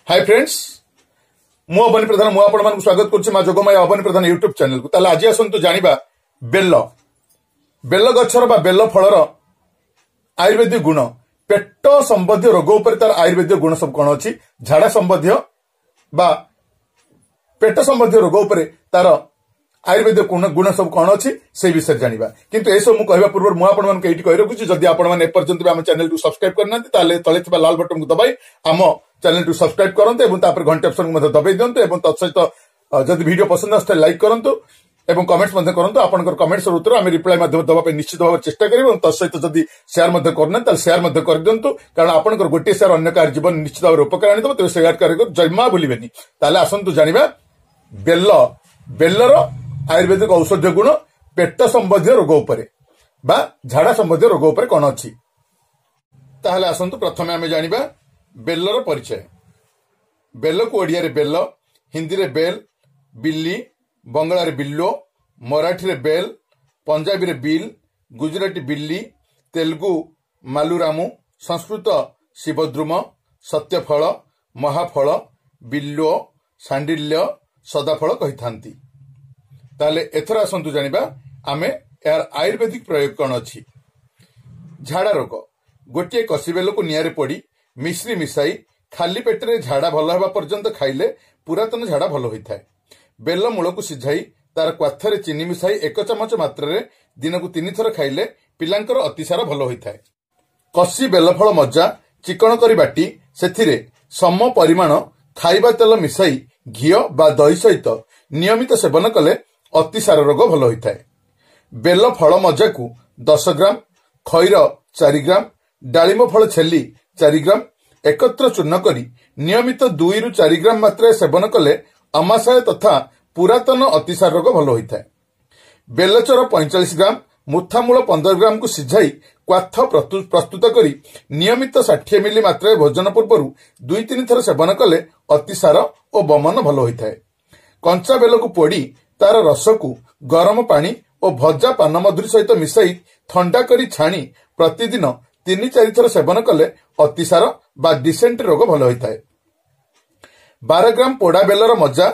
Hi friends, मु अवनी प्रधान मु आपण मानक स्वागत करछि मा जोगमय अवनी प्रधान यूट्यूब चैनल को। ताले आज आसंतु जानिबा बेल बेल गछर बा बेल फलर आयुर्वेदिक गुण, पेट संबंधी रोग उपर तार आयुर्वेदिक गुण सब कोन अछि, झाड़ा संबंधी बा पेट संबंधी रोग उपर तार आयुर्वेदिक गुण सब कौन अच्छी से विषय जानिबा। किंतु ए सब मु कहबा पूर्व मु आपण मानक एठी कहि रखुछि, जदि आपण माने एपर्यंत हम चैनल को सब्सक्राइब करनांती ताले तळे थिबा लाल बटन को दबाई आम चैनल को सब्सक्राइब करंतु एवं तापर घंटा ऑप्शन को दबाई दियंतु एवं तत्सहित जदि वीडियो पसंद आस्ते लाइक करंतु एवं कमेंट्स मध्ये करंतु। आपनकर कमेंट्स र उत्तर हम रिप्लाई माध्यम दबा पे निश्चित भाव चेष्टा करिबो एवं तत्सहित जदि शेयर मध्ये करना ताले शेयर मध्ये कर दियंतु, कारण आपनकर गोटे शेयर अन्य कार जीवन निश्चित भाव उपकार आनि दबो। तो शेयर करिको जयमा भूलिबेनी। ताले आसंतु जानिबा बेल बेलर आयुर्वेदिक औषधीय गुण, पेट संबंधी रोग उपरे बा झाड़ा संबंधी रोग उपरे कौन अच्छी। ताहले आसंतु प्रथमे आमे जानिबा बेलर परिचय। बेल को ओडिया रे बेल, हिंदी रे बेल, बिल्ली, बंगला रे बिल्लो, मराठी रे बेल, पंजाबी रे बिल, गुजराती बिल्ली, तेलुगु मालुरामु, संस्कृत शिवद्रुम, सत्यफल, महाफल, बिल्लो, सांडिल्य, सदाफल कहि थांती। ताले एथर आसंतु जानिबा आमे यार आयुर्वेदिक प्रयोग कौन अच्छी। झाड़ा रोग, गोटे कसीबेल को निआरे पड़ी मिश्री मिसाई खाली पेटरे झाड़ा भल हेबा पर्यंत खाइले पुरातन झाड़ा भल होइथाय। बेल मूल को सिझाई तार क्वाथरे चीनी मिसाई 1 चमच मात्रा दिन को 3 थर खाइले पिलांकर अतिसार भल होइथाय। कसी बेलफल मज्जा चिकण करी बाटी सेथिरे सम परिमाण खाइबा तेल मिसाई घिओ बा दही सहित नियमित सेवन कले अतिसार रोग भल होइथाय। बेल फल मज्जा को 10 ग्राम, खैर 4 ग्राम, डालिम फल छेली 4 ग्राम एकत्र चूर्ण करी नियमित 2 रु 4 ग्राम मात्रा सेवन कले अमाशय तथा पुरातन अतिसार रोग भल होइथाय। बेलचर 45 ग्राम, मुथामूल 15 ग्राम को सिझाई क्वाथ प्रस्तुत करी नियमित 60 मिली मात्रा भोजन पूर्व 2-3 थर सेवन कले अतिसार और बमन भल होइथाय। कंचा बेल को पोड़ी तार रस को गरम पानी और भजा पान मधुरी सहित मिसाई ठंडा करी छाणी प्रतिदिन 3-4 थर सेवन कले अतिसार बा डिसेंट्री रोग भल होइथाय। 12 ग्राम पोड़ा बेलर मज्जा,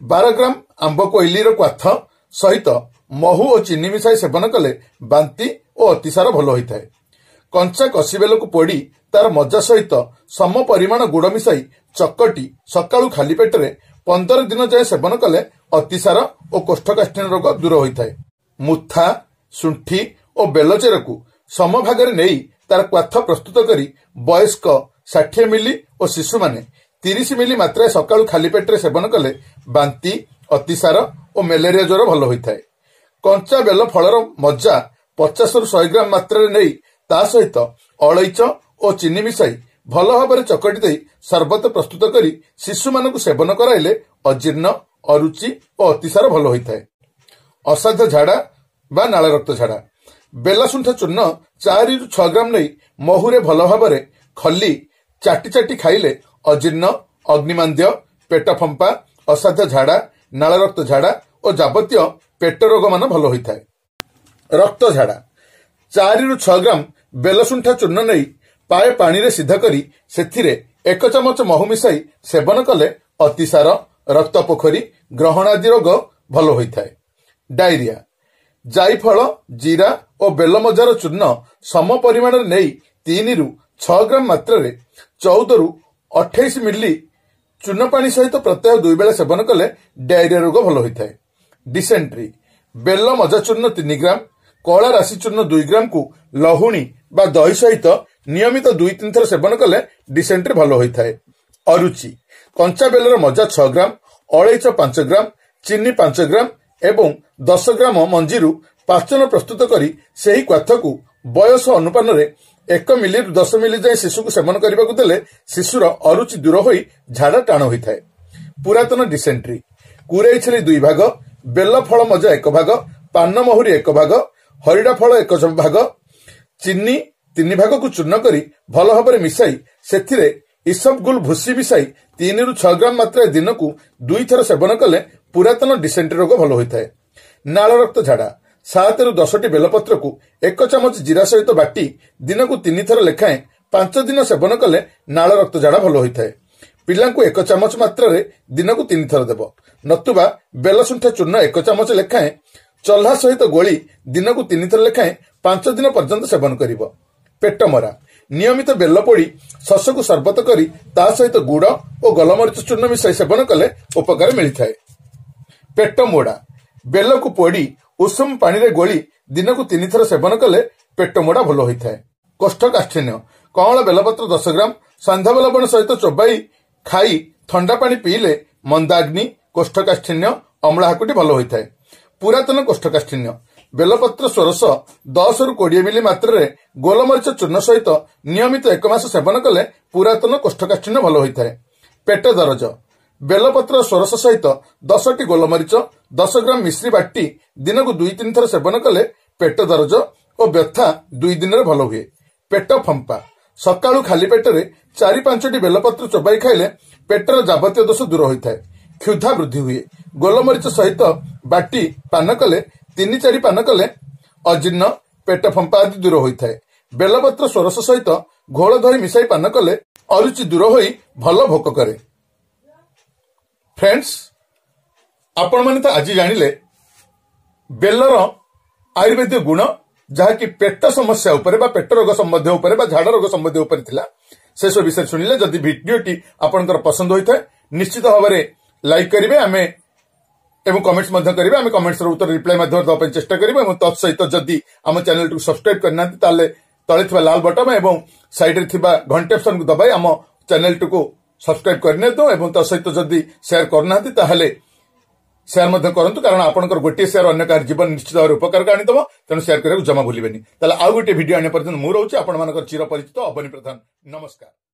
12 ग्राम आंब कोइली क्वाथ सहित महू और चीनी मिसाई सेवन कले बांती और अतिसार भल होइथाय। कंचा कसीबेल को पोड़ी तार मज्जा सहित सम परिमाण गुड़ मिसाई चकटी सकाळु खाली पेटरे 15 दिन जाए सेवन कले अतिसार और कोष्ठकाठिन्य रोग दूर होइथाय। मुथा, सुंठी और बेलचेर को समभागरे नेई तार क्वाथ प्रस्तुत करी वयस्क 60 मिली और शिशु माने 30 मिली मात्रा सकाळु खाली पेटरे सेवन कले बांती, अतिसार और मलेरिया ज्वर भल होइथाय। कंचा बेल फलर मज्जा 50 रु 100 ग्राम मात्रा नेई ता सहित अलैच और चीनी मिसाई भल भाव चकटी दे सरबत प्रस्तुत करी शिशु मानक सेवन कराइले अजीर्ण, अरुचि और अतिसार भल होइथाय। असाध्य झाड़ा बा नाल रक्त झाड़ा, बेलासुंठा चूर्ण 4 रु 6 ग्राम नहीं महुरे भल भाव खली चाटी चाटी खाइले अजीर्ण, अग्निमांद्य, पेट फंपा, असाध्य झाड़ा, नाल रक्त झाड़ा और जाबतीय पेट रोग मान भल होइथाय। रक्त झाड़ा 4 रु 6 ग्राम बेलसुंठा चूर्ण नहीं पाए पानी रे सिधा करी सेथिरे 1 चमच महू मिसाई सेवन कले अतिसार, रक्त पोखरी, ग्रहण आदि रोग भल होइथाय। डायरिया जायफल, जीरा और बेलमजार चूर्ण सम परिमाण नहीं 3 रु 6 ग्राम मात्रा 14 रु 28 मिली चूर्ण पानी सहित प्रत्यह 2 बेला सेवन कले डायरिया रोग भल होइथाय। डिसेंट्री बेल मजा चूर्ण 3 ग्राम, कला राशि चूर्ण 2 ग्राम को लहुणी बा दही सहित नियमित 2-3 थर सेवन कले डिसेंट्री भल होइथाय। अरुचि कंचा बेलर मजा 6 ग्राम, अलैच 5 ग्राम, चीनी 5 ग्राम एवं 10 ग्राम मंजीरू पाचन प्रस्तुत करी सेही क्वाथ को बयस अनुपान 1 मिली 10 मिली जाए शिशु को सेवन करने को देले शिशुर अरुचि दूर होई झाड़ा टाण होइथाय। पुरातन डिसेंट्री कुरेई छेली 2 भाग, बेल फल मजा 1 भाग, पान महुरी 1 भाग, हरिडा फल 1 भाग, चीनी 3 भाग को चूर्ण करी भल भाव मिसाई सेथिरे इसबगुल भूसी मिसाई 3 रु 6 ग्राम मात्रा दिन को 2 थर सेवन कले पुरातन डिसेंट्री रोग भल होइथाय। नाल रक्त झाड़ा 7 ରୁ 10ଟି ବେଲପତ୍ରକୁ 1 ଚାମଚ ଜିରା ସହିତ ବାଟି ଦିନକୁ 3 ଥର ଲେଖାଏଁ 5 ଦିନ ସେବନ କଲେ ନାଳ ରକ୍ତଝାଡା ଭଲ ହୋଇଥାଏ। ପିଲାଙ୍କୁ 1 ଚାମଚ ମାତ୍ରାରେ ଦିନକୁ 3 ଥର ଦେବ। ନତୁବା ବେଲସୁଣ୍ଠା ଚୂର୍ଣ୍ଣ 1 ଚାମଚ ଲେଖାଏଁ ଚହ୍ଲା ସହିତ ଗୋଳି ଦିନକୁ 3 ଥର ଲେଖାଏଁ 5 ଦିନ ପର୍ଯ୍ୟନ୍ତ ସେବନ କରିବ। ପେଟ ମରା ନିୟମିତ ବେଲ ପୋଡ଼ି ଶସକୁ ସର୍ବତ କରି ତା ସହିତ ଗୁଡ଼ ଓ ଗୋଲମରିଚ ଚୂର୍ଣ୍ଣ ମିଶାଇ ସେବନ କଲେ ଉପକାର ମିଳିଥାଏ। ପେଟ ମୋଡ଼ା ବେଲକୁ ପୋଡ଼ି ଉଷୁମ ପାଣିରେ ଗୋଳି ଦିନକୁ 3 ଥର ସେବନ କଲେ ପେଟ ମୋଡ଼ା ଭଲ ହୋଇଥାଏ। କୋଷ୍ଠକାଠିନ୍ୟ କଅଁଳ ବେଲପତ୍ର 10 ଗ୍ରାମ ସାନ୍ଧବ ଲବଣ ସହିତ ଚୋବାଇ ଖାଇ ଥଣ୍ଡା ପାଣି ପିଇଲେ ମନ୍ଦାଗ୍ନି, କୋଷ୍ଠକାଠିନ୍ୟ, ଅମ୍ଳ ହାକୁଟି ଭଲ ହୋଇଥାଏ। ପୁରାତନ କୋଷ୍ଠକାଠିନ୍ୟ ବେଲପତ୍ର ଷୋରସ 10 ରୁ 20 ମିଲି ମାତ୍ରାରେ ଗୋଲମରିଚ ଚୂର୍ଣ୍ଣ ସହିତ ନିୟମିତ 1 ମାସ ସେବନ କଲେ ପୁରାତନ କୋଷ୍ଠକାଠିନ୍ୟ ଭଲ ହୋଇଥାଏ। ପେଟ ଦରଜ ବେଲପତ୍ର ଷୋରସ ସହିତ 10ଟି ଗୋଲମରିଚ 10 ଗ୍ରାମ ମିଶ୍ରି ବାଟି ଦିନକୁ 2-3 ଥର ସେବନ କଲେ ପେଟ ଦରଜ ଓ ବ୍ୟଥା 2 ଦିନରେ ଭଲ ହୁଏ। ପେଟ ଫମ୍ପା ସକାଳୁ ଖାଲି ପେଟରେ 4-5ଟି ବେଲପତ୍ର ଚୋବାଇ ଖାଇଲେ ପେଟର ଯାବତୀୟ ଦୋଷ ଦୂର ହୋଇଥାଏ। କ୍ଷୁଧା ବୃଦ୍ଧି ହୁଏ ଗୋଲମରିଚ ସହିତ ବାଟି ପାନ କଲେ 3-4 ପାନ କଲେ ଅଜୀର୍ଣ୍ଣ, ପେଟ ଫମ୍ପା ଆଦି ଦୂର ହୋଇଥାଏ। ବେଲପତ୍ର ଷୋରସ ସହିତ ଘୋଳ ଦହି ମିଶାଇ ପାନ କଲେ ଅରୁଚି ଦୂର ହୋଇ ଭଲ ଭୋକ କରେ। फ्रेंड्स आपण माने तो आज जानिले बेलर आयुर्वेदिक गुण जहाँकि पेट समस्या उपरे बा पेट रोग संबंधी उपरे बा झाड़ रोग संबंधी उपरे थिला से सब विषय सुनिले। जदि भिडियोटी आपनकर पसंद होइथाय निश्चित भाबरे लाइक करिवे आमे एवं कमेंट्स मध्य करिवे। आमे कमेंट्स रो उत्तर रिप्लाई मध्य दवा ପାଇଁ चेष्टा करिवे एवं तत् सहित जदि आम चैनल को सब्सक्राइब करना ताले तळे थिबा लाल बटन एवं साइड रे थिबा घंटे ऑप्शन को दबाई आम चैनल को सब्सक्राइब करने तो एवं तत् सहित जदि शेयर करना ताहले शेयर मध्य करंतु कारण आपनकर गोटे शेयर अन्य कार जीवन निश्चित भाव उपकार आनिदब तेणु शेयर करने जमा भूलिबेनी। ताले आउ गोटे वीडियो आने पर्यंत मु रहउछि आपण मानकर चिर परिचित अबनी प्रधान। नमस्कार।